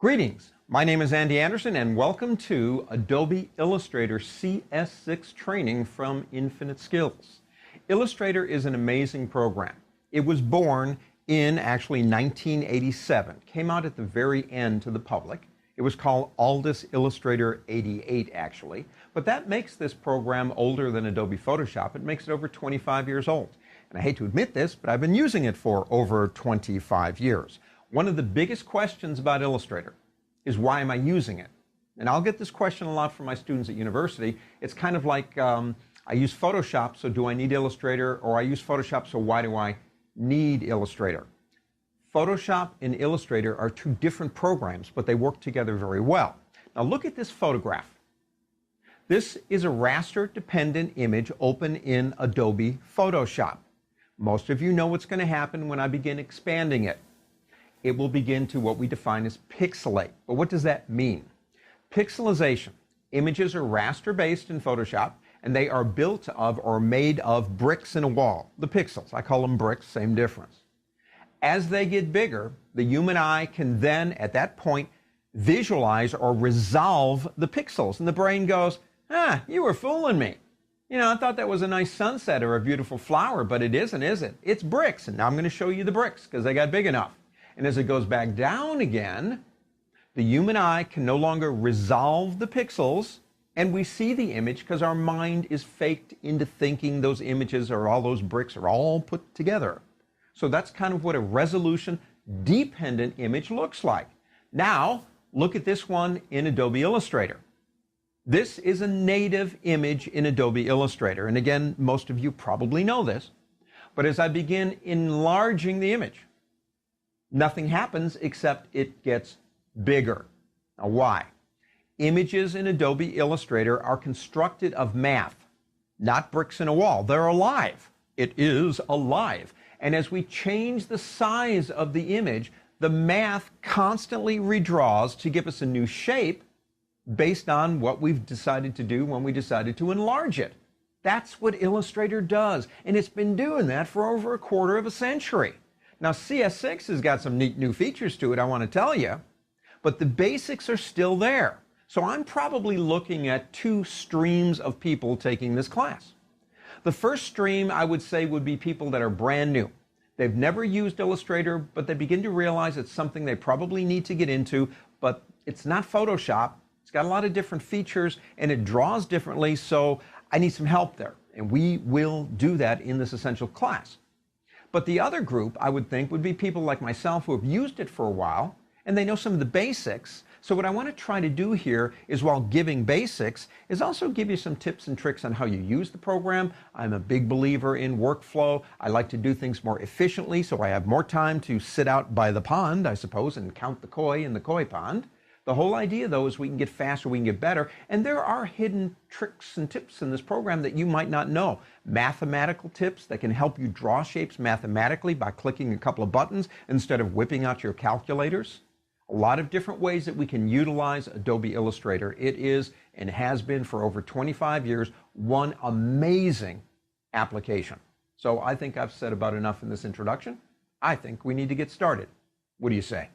Greetings, my name is Andy Anderson and welcome to Adobe Illustrator CS6 training from Infinite Skills. Illustrator is an amazing program. It was born in actually 1987, came out at the very end to the public. It was called Aldous Illustrator 88 actually, but that makes this program older than Adobe Photoshop. It makes it over 25 years old. And I hate to admit this, but I've been using it for over 25 years. One of the biggest questions about Illustrator is why am I using it? And I'll get this question a lot from my students at university. It's kind of like I use Photoshop, so do I need Illustrator? Or I use Photoshop, so why do I need Illustrator? Photoshop and Illustrator are two different programs, but they work together very well. Now look at this photograph. This is a raster-dependent image open in Adobe Photoshop. Most of you know what's going to happen when I begin expanding it. It will begin to what we define as pixelate. But what does that mean? Pixelization. Images are raster-based in Photoshop, and they are built of or made of bricks in a wall. The pixels, I call them bricks, same difference. As they get bigger, the human eye can then, at that point, visualize or resolve the pixels. And the brain goes, you were fooling me. You know, I thought that was a nice sunset or a beautiful flower, but it isn't, is it? It's bricks, and now I'm going to show you the bricks because they got big enough. And as it goes back down again, the human eye can no longer resolve the pixels, and we see the image because our mind is faked into thinking those images or all those bricks are all put together. So that's kind of what a resolution-dependent image looks like. Now, look at this one in Adobe Illustrator. This is a native image in Adobe Illustrator. And again, most of you probably know this. But as I begin enlarging the image, nothing happens except it gets bigger. Now why? Images in Adobe Illustrator are constructed of math, not bricks in a wall. They're alive. It is alive. And as we change the size of the image, the math constantly redraws to give us a new shape based on what we've decided to do when we decided to enlarge it. That's what Illustrator does, and it's been doing that for over a quarter of a century. Now, CS6 has got some neat new features to it, I want to tell you, but the basics are still there. So I'm probably looking at two streams of people taking this class. The first stream, I would say, would be people that are brand new. They've never used Illustrator, but they begin to realize it's something they probably need to get into, but it's not Photoshop. It's got a lot of different features, and it draws differently, so I need some help there. And we will do that in this essential class. But the other group, I would think, would be people like myself who have used it for a while, and they know some of the basics. So what I want to try to do here is, while giving basics, is also give you some tips and tricks on how you use the program. I'm a big believer in workflow. I like to do things more efficiently, so I have more time to sit out by the pond, I suppose, and count the koi in the koi pond. The whole idea, though, is we can get faster, we can get better, and there are hidden tricks and tips in this program that you might not know. Mathematical tips that can help you draw shapes mathematically by clicking a couple of buttons instead of whipping out your calculators. A lot of different ways that we can utilize Adobe Illustrator. It is, and has been for over 25 years, one amazing application. So I think I've said about enough in this introduction. I think we need to get started. What do you say?